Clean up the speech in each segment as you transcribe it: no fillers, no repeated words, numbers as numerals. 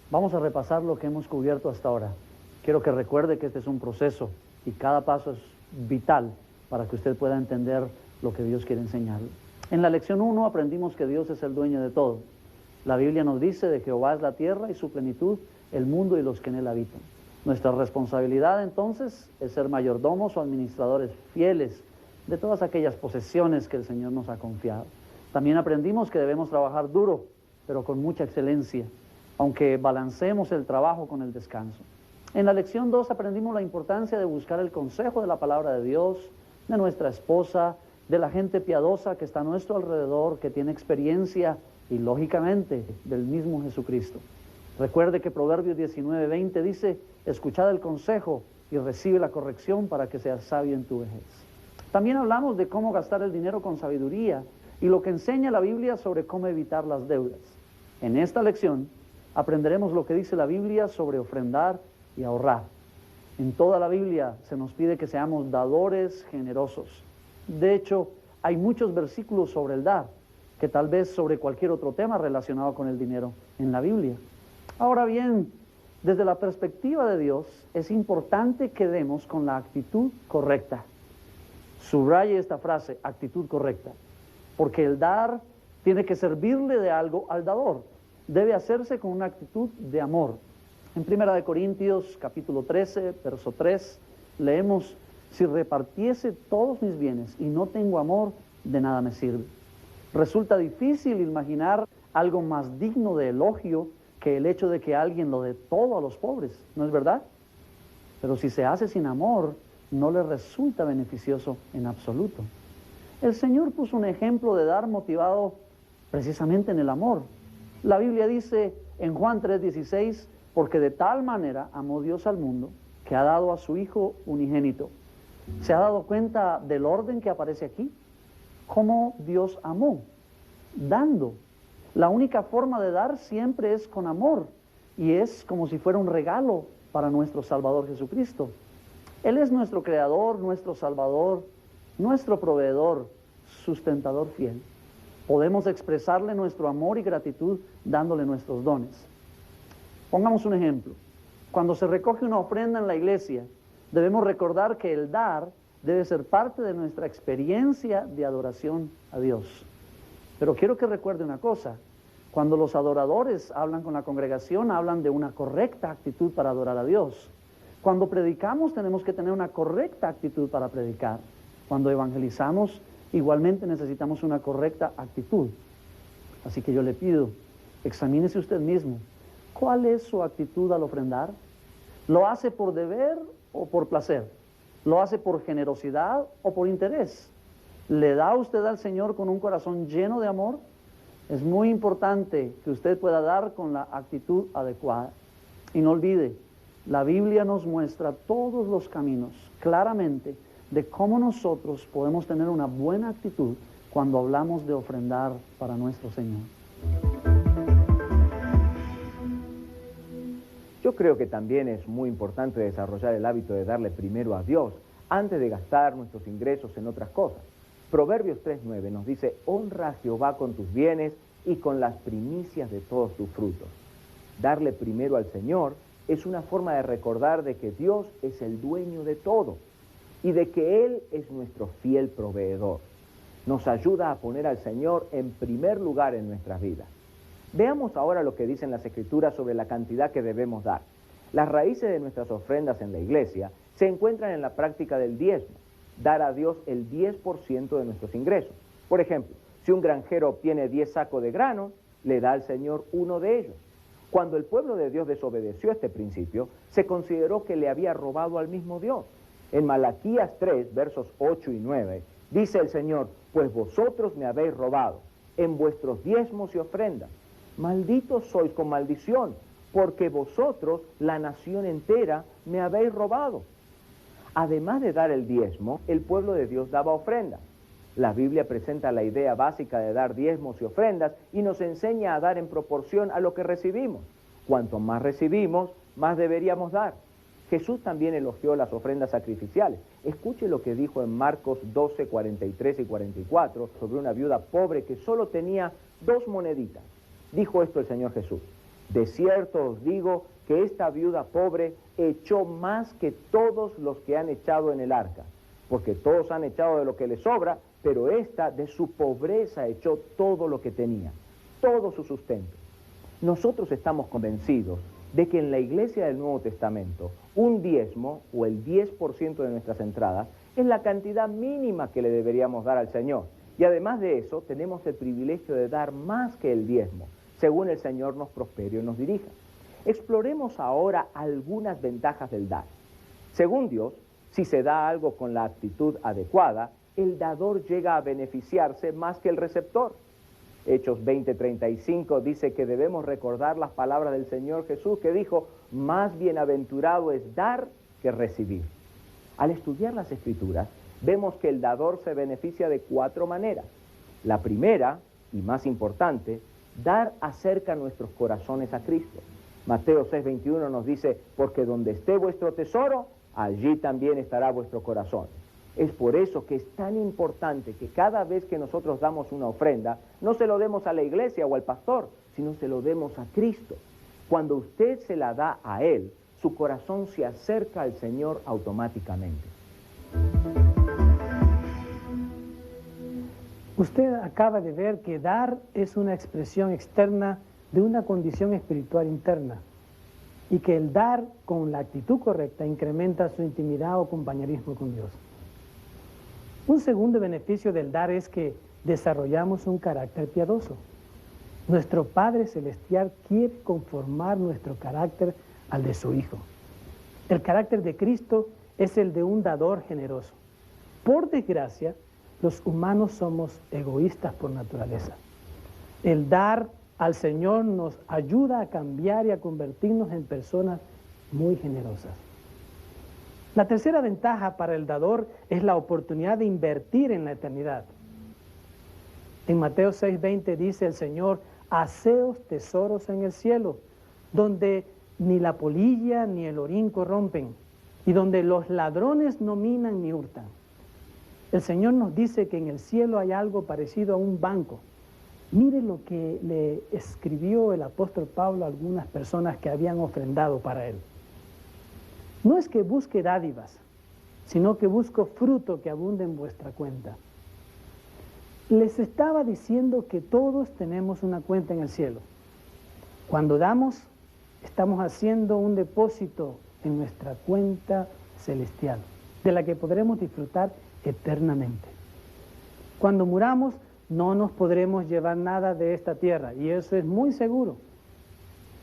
Vamos a repasar lo que hemos cubierto hasta ahora. Quiero que recuerde que este es un proceso y cada paso es vital para que usted pueda entender lo que Dios quiere enseñarle. En la lección 1 aprendimos que Dios es el dueño de todo. La Biblia nos dice de Jehová es la tierra y su plenitud, el mundo y los que en él habitan. Nuestra responsabilidad entonces es ser mayordomos o administradores fieles de todas aquellas posesiones que el Señor nos ha confiado. También aprendimos que debemos trabajar duro, pero con mucha excelencia, aunque balancemos el trabajo con el descanso. En la lección 2 aprendimos la importancia de buscar el consejo de la palabra de Dios, de nuestra esposa, de la gente piadosa que está a nuestro alrededor, que tiene experiencia y lógicamente del mismo Jesucristo. Recuerde que Proverbios 19:20 dice, escuchad el consejo y recibe la corrección para que seas sabio en tu vejez. También hablamos de cómo gastar el dinero con sabiduría y lo que enseña la Biblia sobre cómo evitar las deudas. En esta lección aprenderemos lo que dice la Biblia sobre ofrendar y ahorrar. En toda la Biblia se nos pide que seamos dadores generosos. De hecho, hay muchos versículos sobre el dar, que tal vez sobre cualquier otro tema relacionado con el dinero en la Biblia. Ahora bien, desde la perspectiva de Dios, es importante que demos con la actitud correcta. Subraye esta frase, actitud correcta, porque el dar tiene que servirle de algo al dador. Debe hacerse con una actitud de amor. En 1 Corintios capítulo 13, verso 3, leemos, si repartiese todos mis bienes y no tengo amor, de nada me sirve. Resulta difícil imaginar algo más digno de elogio que el hecho de que alguien lo dé todo a los pobres, ¿no es verdad? Pero si se hace sin amor, no le resulta beneficioso en absoluto. El Señor puso un ejemplo de dar motivado precisamente en el amor. La Biblia dice en Juan 3:16, porque de tal manera amó Dios al mundo, que ha dado a su Hijo unigénito. ¿Se ha dado cuenta del orden que aparece aquí? ¿Cómo Dios amó? Dando. La única forma de dar siempre es con amor, y es como si fuera un regalo para nuestro Salvador Jesucristo. Él es nuestro Creador, nuestro Salvador, nuestro proveedor, sustentador fiel. Podemos expresarle nuestro amor y gratitud dándole nuestros dones. Pongamos un ejemplo. Cuando se recoge una ofrenda en la iglesia, debemos recordar que el dar debe ser parte de nuestra experiencia de adoración a Dios. Pero quiero que recuerde una cosa. Cuando los adoradores hablan con la congregación, hablan de una correcta actitud para adorar a Dios. Cuando predicamos, tenemos que tener una correcta actitud para predicar. Cuando evangelizamos, igualmente necesitamos una correcta actitud. Así que yo le pido, examínese usted mismo. ¿Cuál es su actitud al ofrendar? ¿Lo hace por deber o por placer? ¿Lo hace por generosidad o por interés? ¿Le da usted al Señor con un corazón lleno de amor? Es muy importante que usted pueda dar con la actitud adecuada. Y no olvide, la Biblia nos muestra todos los caminos claramente de cómo nosotros podemos tener una buena actitud cuando hablamos de ofrendar para nuestro Señor. Yo creo que también es muy importante desarrollar el hábito de darle primero a Dios antes de gastar nuestros ingresos en otras cosas. Proverbios 3:9 nos dice, honra a Jehová con tus bienes y con las primicias de todos tus frutos. Darle primero al Señor es una forma de recordar de que Dios es el dueño de todo y de que Él es nuestro fiel proveedor. Nos ayuda a poner al Señor en primer lugar en nuestras vidas. Veamos ahora lo que dicen las Escrituras sobre la cantidad que debemos dar. Las raíces de nuestras ofrendas en la iglesia se encuentran en la práctica del diezmo, dar a Dios el 10% de nuestros ingresos. Por ejemplo, si un granjero obtiene 10 sacos de grano, le da al Señor uno de ellos. Cuando el pueblo de Dios desobedeció este principio, se consideró que le había robado al mismo Dios. En Malaquías 3, versos 8 y 9, dice el Señor, pues vosotros me habéis robado en vuestros diezmos y ofrendas. Malditos sois con maldición, porque vosotros, la nación entera, me habéis robado. Además de dar el diezmo, el pueblo de Dios daba ofrendas. La Biblia presenta la idea básica de dar diezmos y ofrendas y nos enseña a dar en proporción a lo que recibimos. Cuanto más recibimos, más deberíamos dar. Jesús también elogió las ofrendas sacrificiales. Escuche lo que dijo en Marcos 12, 43 y 44 sobre una viuda pobre que solo tenía 2 moneditas. Dijo esto el Señor Jesús, De cierto os digo que esta viuda pobre echó más que todos los que han echado en el arca, porque todos han echado de lo que les sobra, pero esta de su pobreza echó todo lo que tenía, todo su sustento. Nosotros estamos convencidos de que en la iglesia del Nuevo Testamento, un diezmo o el 10% de nuestras entradas es la cantidad mínima que le deberíamos dar al Señor. Y además de eso, tenemos el privilegio de dar más que el diezmo, según el Señor nos prospere y nos dirija. Exploremos ahora algunas ventajas del dar. Según Dios, si se da algo con la actitud adecuada, el dador llega a beneficiarse más que el receptor. Hechos 20:35 dice que debemos recordar las palabras del Señor Jesús que dijo, más bienaventurado es dar que recibir. Al estudiar las Escrituras, vemos que el dador se beneficia de 4 maneras. La primera, y más importante, dar acerca nuestros corazones a Cristo. Mateo 6:21 nos dice, porque donde esté vuestro tesoro, allí también estará vuestro corazón. Es por eso que es tan importante que cada vez que nosotros damos una ofrenda, no se lo demos a la iglesia o al pastor, sino se lo demos a Cristo. Cuando usted se la da a Él, su corazón se acerca al Señor automáticamente. Usted acaba de ver que dar es una expresión externa de una condición espiritual interna y que el dar con la actitud correcta incrementa su intimidad o compañerismo con Dios. Un segundo beneficio del dar es que desarrollamos un carácter piadoso. Nuestro Padre Celestial quiere conformar nuestro carácter al de su Hijo. El carácter de Cristo es el de un dador generoso. Por desgracia, los humanos somos egoístas por naturaleza. El dar al Señor nos ayuda a cambiar y a convertirnos en personas muy generosas. La tercera ventaja para el dador es la oportunidad de invertir en la eternidad. En Mateo 6:20 dice el Señor, haceos tesoros en el cielo, donde ni la polilla ni el orín corrompen, y donde los ladrones no minan ni hurtan. El Señor nos dice que en el cielo hay algo parecido a un banco. Mire lo que le escribió el apóstol Pablo a algunas personas que habían ofrendado para él. No es que busque dádivas, sino que busco fruto que abunde en vuestra cuenta. Les estaba diciendo que todos tenemos una cuenta en el cielo. Cuando damos, estamos haciendo un depósito en nuestra cuenta celestial, de la que podremos disfrutar eternamente. Cuando muramos, no nos podremos llevar nada de esta tierra, y eso es muy seguro.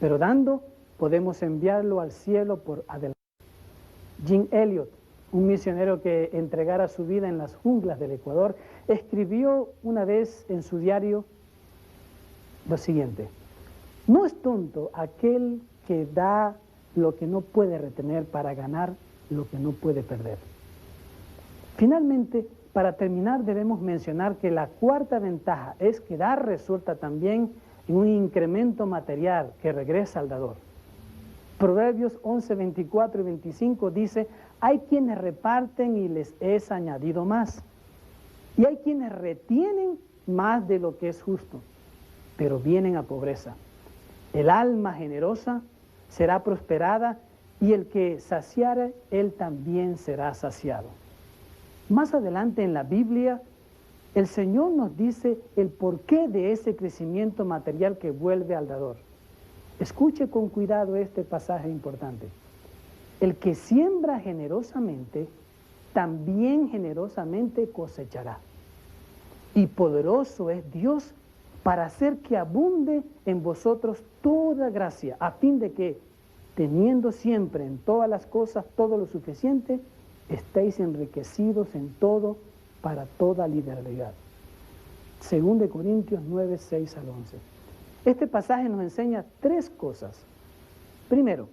Pero dando, podemos enviarlo al cielo por adelante. Jim Elliot, un misionero que entregara su vida en las junglas del Ecuador, escribió una vez en su diario lo siguiente: no es tonto aquel que da lo que no puede retener para ganar lo que no puede perder. Finalmente, para terminar, debemos mencionar que la cuarta ventaja es que dar resulta también en un incremento material que regresa al dador. Proverbios 11, 24 y 25 dice, hay quienes reparten y les es añadido más, y hay quienes retienen más de lo que es justo, pero vienen a pobreza. El alma generosa será prosperada, y el que saciare, él también será saciado. Más adelante en la Biblia, el Señor nos dice el porqué de ese crecimiento material que vuelve al dador. Escuche con cuidado este pasaje importante. El que siembra generosamente, también generosamente cosechará. Y poderoso es Dios para hacer que abunde en vosotros toda gracia, a fin de que, teniendo siempre en todas las cosas todo lo suficiente, estéis enriquecidos en todo para toda liberalidad. 2 Corintios 9, 6 al 11. Este pasaje nos enseña 3 cosas. Primero,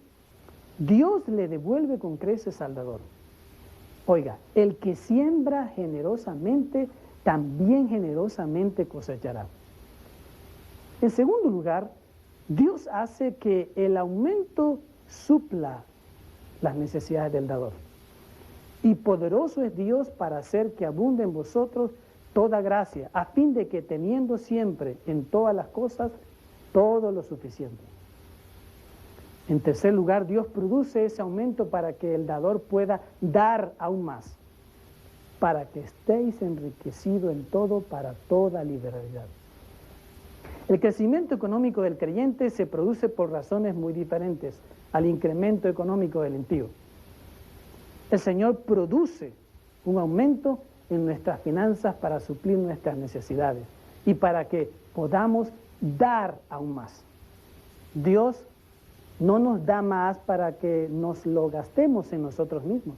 Dios le devuelve con creces al dador. Oiga, el que siembra generosamente, también generosamente cosechará. En segundo lugar, Dios hace que el aumento supla las necesidades del dador. Y poderoso es Dios para hacer que abunde en vosotros toda gracia, a fin de que teniendo siempre en todas las cosas todo lo suficiente. En tercer lugar, Dios produce ese aumento para que el dador pueda dar aún más, para que estéis enriquecidos en todo para toda liberalidad. El crecimiento económico del creyente se produce por razones muy diferentes al incremento económico del impío. El Señor produce un aumento en nuestras finanzas para suplir nuestras necesidades y para que podamos dar aún más. Dios no nos da más para que nos lo gastemos en nosotros mismos.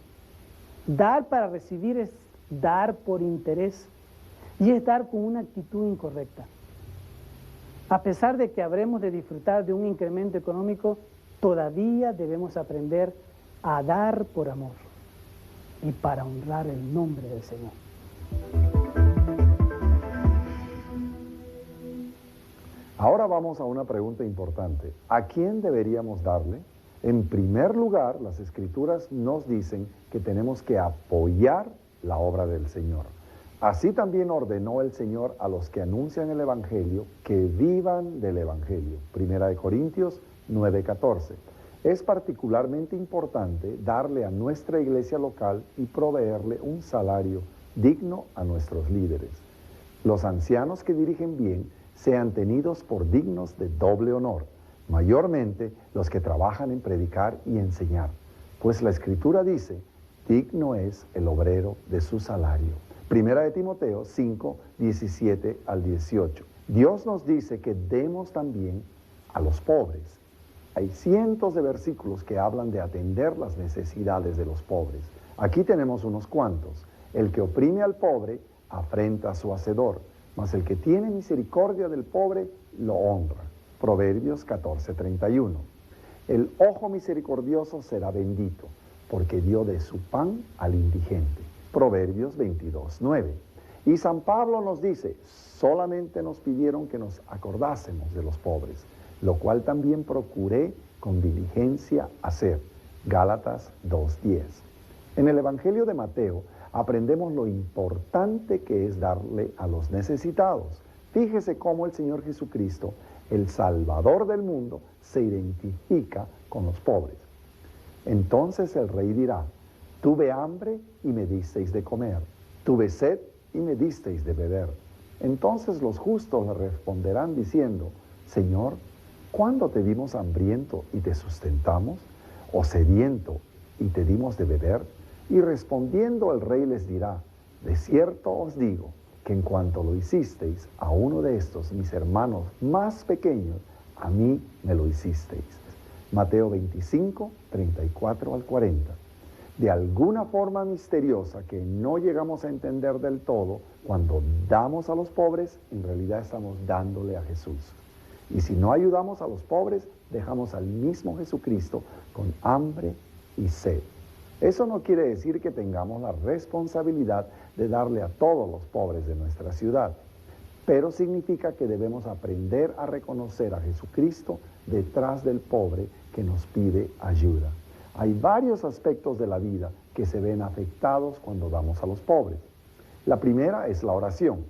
Dar para recibir es dar por interés y es dar con una actitud incorrecta. A pesar de que habremos de disfrutar de un incremento económico, todavía debemos aprender a dar por amor y para honrar el nombre del Señor. Ahora vamos a una pregunta importante. ¿A quién deberíamos darle? En primer lugar, las Escrituras nos dicen que tenemos que apoyar la obra del Señor. Así también ordenó el Señor a los que anuncian el Evangelio que vivan del Evangelio. Primera de Corintios 9:14. Es particularmente importante darle a nuestra iglesia local y proveerle un salario digno a nuestros líderes. Los ancianos que dirigen bien sean tenidos por dignos de doble honor, mayormente los que trabajan en predicar y enseñar, pues la Escritura dice, digno es el obrero de su salario. Primera de Timoteo 5, 17 al 18. Dios nos dice que demos también a los pobres. Hay cientos de versículos que hablan de atender las necesidades de los pobres. Aquí tenemos unos cuantos. El que oprime al pobre afrenta a su hacedor, mas el que tiene misericordia del pobre lo honra. Proverbios 14:31. El ojo misericordioso será bendito, porque dio de su pan al indigente. Proverbios 22:9. Y San Pablo nos dice, solamente nos pidieron que nos acordásemos de los pobres, lo cual también procuré con diligencia hacer. Gálatas 2:10. En el Evangelio de Mateo aprendemos lo importante que es darle a los necesitados. Fíjese cómo el Señor Jesucristo, el Salvador del mundo, se identifica con los pobres. Entonces el rey dirá, tuve hambre y me disteis de comer, tuve sed y me disteis de beber. Entonces los justos le responderán diciendo, Señor, ¿cuándo te vimos hambriento y te sustentamos? ¿O sediento y te dimos de beber? Y respondiendo el rey les dirá, de cierto os digo, que en cuanto lo hicisteis a uno de estos mis hermanos más pequeños, a mí me lo hicisteis. Mateo 25, 34 al 40. De alguna forma misteriosa que no llegamos a entender del todo, cuando damos a los pobres, en realidad estamos dándole a Jesús. Y si no ayudamos a los pobres, dejamos al mismo Jesucristo con hambre y sed. Eso no quiere decir que tengamos la responsabilidad de darle a todos los pobres de nuestra ciudad, pero significa que debemos aprender a reconocer a Jesucristo detrás del pobre que nos pide ayuda. Hay varios aspectos de la vida que se ven afectados cuando damos a los pobres. La primera es la oración.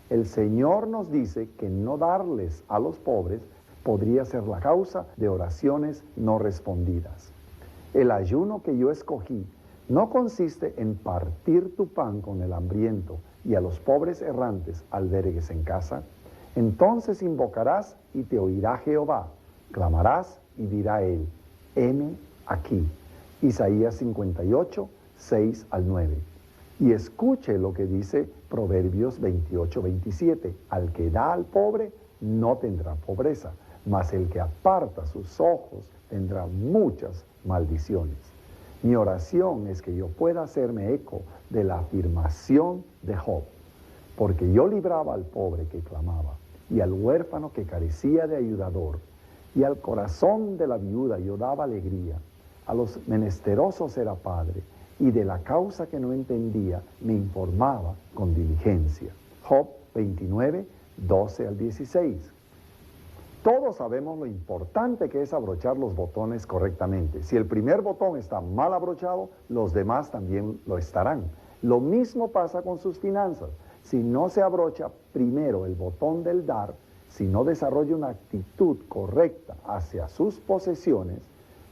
El Señor nos dice que no darles a los pobres podría ser la causa de oraciones no respondidas. El ayuno que yo escogí no consiste en partir tu pan con el hambriento y a los pobres errantes albergues en casa. Entonces invocarás y te oirá Jehová, clamarás y dirá él, heme aquí. Isaías 58, 6 al 9. Y escuche lo que dice Proverbios 28, 27. Al que da al pobre no tendrá pobreza, mas el que aparta sus ojos tendrá muchas maldiciones. Mi oración es que yo pueda hacerme eco de la afirmación de Job, porque yo libraba al pobre que clamaba, y al huérfano que carecía de ayudador, y al corazón de la viuda yo daba alegría, a los menesterosos era padre, y de la causa que no entendía me informaba con diligencia. Job 29, 12 al 16. Todos sabemos lo importante que es abrochar los botones correctamente. Si el primer botón está mal abrochado, los demás también lo estarán. Lo mismo pasa con sus finanzas. Si no se abrocha primero el botón del dar, si no desarrolla una actitud correcta hacia sus posesiones,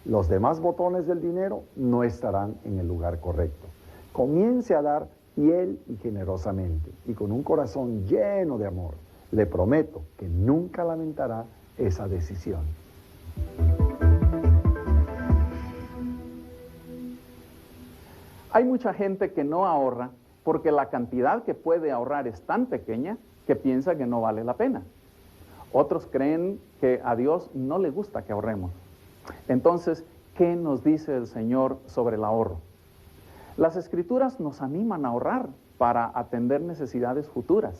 los demás botones del dinero no estarán en el lugar correcto. Comience a dar fiel y generosamente y con un corazón lleno de amor. Le prometo que nunca lamentará esa decisión. Hay mucha gente que no ahorra porque la cantidad que puede ahorrar es tan pequeña que piensa que no vale la pena. Otros creen que a Dios no le gusta que ahorremos. Entonces, ¿qué nos dice el Señor sobre el ahorro? Las Escrituras nos animan a ahorrar para atender necesidades futuras.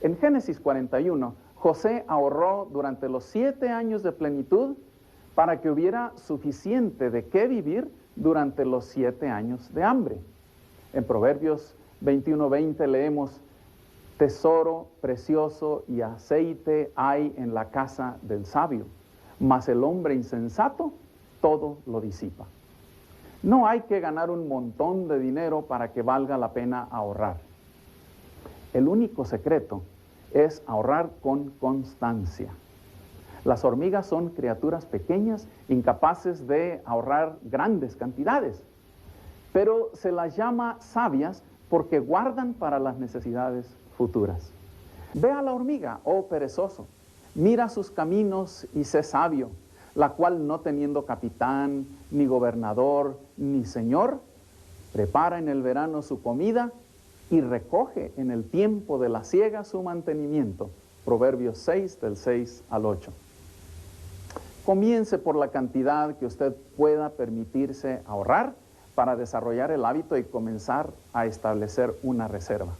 En Génesis 41, José ahorró durante los 7 años de plenitud para que hubiera suficiente de qué vivir durante los 7 años de hambre. En Proverbios 21:20 leemos: tesoro precioso y aceite hay en la casa del sabio, mas el hombre insensato todo lo disipa. No hay que ganar un montón de dinero para que valga la pena ahorrar. El único secreto es ahorrar con constancia. Las hormigas son criaturas pequeñas, incapaces de ahorrar grandes cantidades, pero se las llama sabias porque guardan para las necesidades futuras. Ve a la hormiga, oh perezoso, mira sus caminos y sé sabio, la cual no teniendo capitán, ni gobernador, ni señor, prepara en el verano su comida y recoge en el tiempo de la siega su mantenimiento. Proverbios 6, del 6 al 8. Comience por la cantidad que usted pueda permitirse ahorrar para desarrollar el hábito y comenzar a establecer una reserva.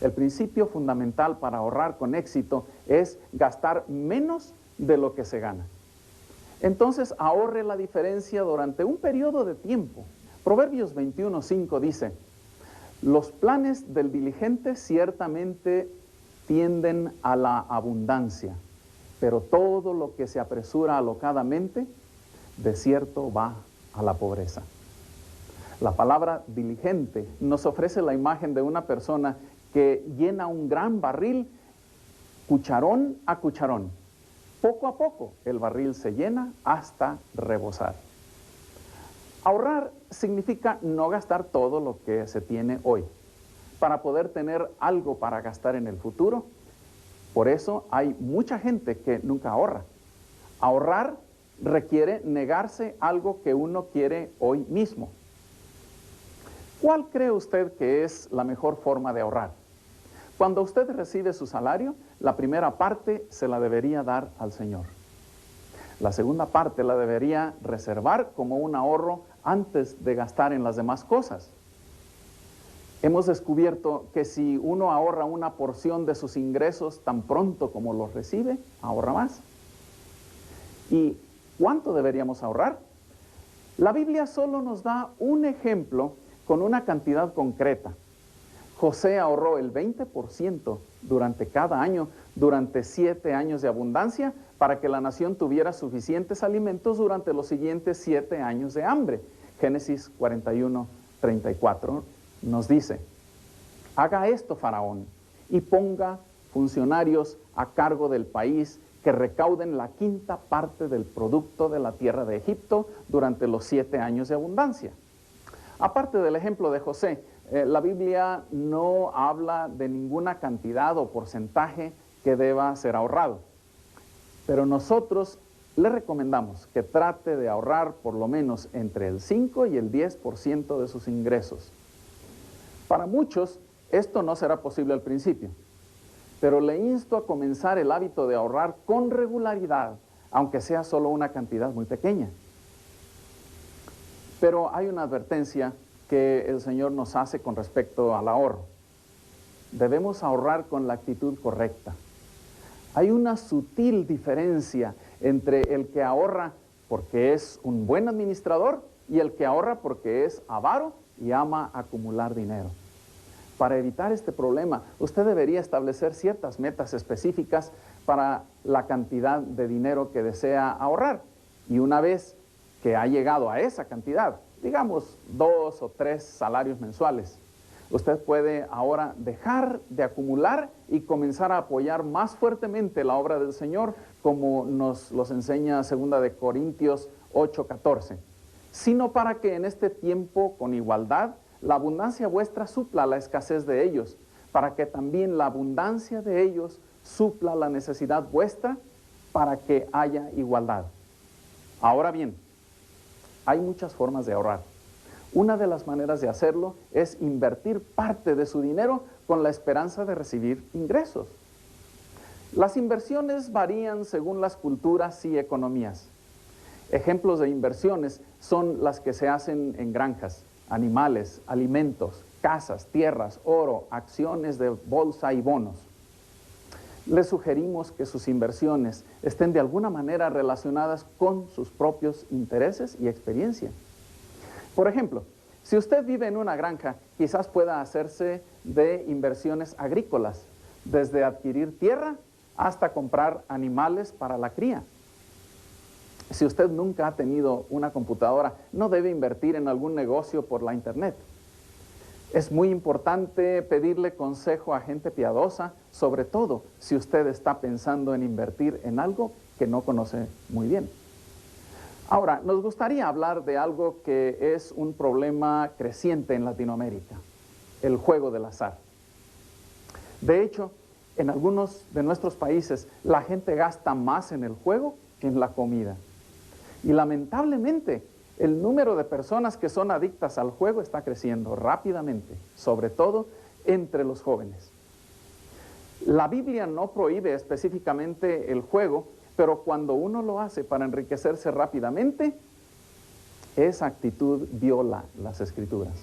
El principio fundamental para ahorrar con éxito es gastar menos de lo que se gana. Entonces ahorre la diferencia durante un periodo de tiempo. Proverbios 21:5 dice: los planes del diligente ciertamente tienden a la abundancia, pero todo lo que se apresura alocadamente, de cierto va a la pobreza. La palabra diligente nos ofrece la imagen de una persona que llena un gran barril cucharón a cucharón. Poco a poco el barril se llena hasta rebosar. Ahorrar significa no gastar todo lo que se tiene hoy, para poder tener algo para gastar en el futuro. Por eso hay mucha gente que nunca ahorra. Ahorrar requiere negarse algo que uno quiere hoy mismo. ¿Cuál cree usted que es la mejor forma de ahorrar? Cuando usted recibe su salario, la primera parte se la debería dar al Señor. La segunda parte la debería reservar como un ahorro antes de gastar en las demás cosas. Hemos descubierto que si uno ahorra una porción de sus ingresos tan pronto como los recibe, ahorra más. ¿Y cuánto deberíamos ahorrar? La Biblia solo nos da un ejemplo con una cantidad concreta. José ahorró el 20% durante cada año, durante 7 años de abundancia, para que la nación tuviera suficientes alimentos durante los siguientes 7 años de hambre. Génesis 41:34 nos dice: haga esto, Faraón, y ponga funcionarios a cargo del país que recauden la 5ª parte del producto de la tierra de Egipto durante los 7 años de abundancia. Aparte del ejemplo de José, la Biblia no habla de ninguna cantidad o porcentaje que deba ser ahorrado. Pero nosotros le recomendamos que trate de ahorrar por lo menos entre el 5 y el 10% de sus ingresos. Para muchos esto no será posible al principio, pero le insto a comenzar el hábito de ahorrar con regularidad, aunque sea solo una cantidad muy pequeña. Pero hay una advertencia que el Señor nos hace con respecto al ahorro. Debemos ahorrar con la actitud correcta. Hay una sutil diferencia entre el que ahorra porque es un buen administrador y el que ahorra porque es avaro y ama acumular dinero. Para evitar este problema, usted debería establecer ciertas metas específicas para la cantidad de dinero que desea ahorrar. Y una vez que ha llegado a esa cantidad, digamos 2 o 3 salarios mensuales, Usted puede ahora dejar de acumular y comenzar a apoyar más fuertemente la obra del Señor, como nos los enseña 2 de Corintios 8:14. Sino para que en este tiempo, con igualdad, la abundancia vuestra supla la escasez de ellos, para que también la abundancia de ellos supla la necesidad vuestra, para que haya igualdad. Ahora bien, hay muchas formas de ahorrar. Una de las maneras de hacerlo es invertir parte de su dinero con la esperanza de recibir ingresos. Las inversiones varían según las culturas y economías. Ejemplos de inversiones son las que se hacen en granjas, animales, alimentos, casas, tierras, oro, acciones de bolsa y bonos. Les sugerimos que sus inversiones estén de alguna manera relacionadas con sus propios intereses y experiencia. Por ejemplo, si usted vive en una granja, quizás pueda hacerse de inversiones agrícolas, desde adquirir tierra hasta comprar animales para la cría. Si usted nunca ha tenido una computadora, no debe invertir en algún negocio por la internet. Es muy importante pedirle consejo a gente piadosa, sobre todo si usted está pensando en invertir en algo que no conoce muy bien. Ahora, nos gustaría hablar de algo que es un problema creciente en Latinoamérica, el juego del azar. De hecho, en algunos de nuestros países, la gente gasta más en el juego que en la comida. Y lamentablemente, el número de personas que son adictas al juego está creciendo rápidamente, sobre todo entre los jóvenes. La Biblia no prohíbe específicamente el juego, pero cuando uno lo hace para enriquecerse rápidamente, esa actitud viola las Escrituras.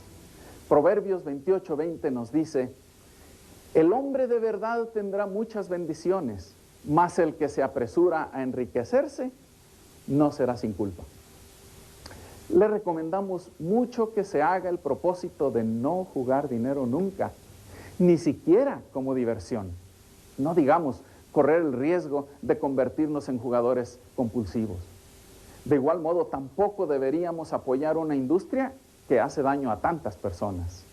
Proverbios 28:20 nos dice: el hombre de verdad tendrá muchas bendiciones, mas el que se apresura a enriquecerse no será sin culpa. Le recomendamos mucho que se haga el propósito de no jugar dinero nunca, ni siquiera como diversión. No digamos correr el riesgo de convertirnos en jugadores compulsivos. De igual modo, tampoco deberíamos apoyar una industria que hace daño a tantas personas.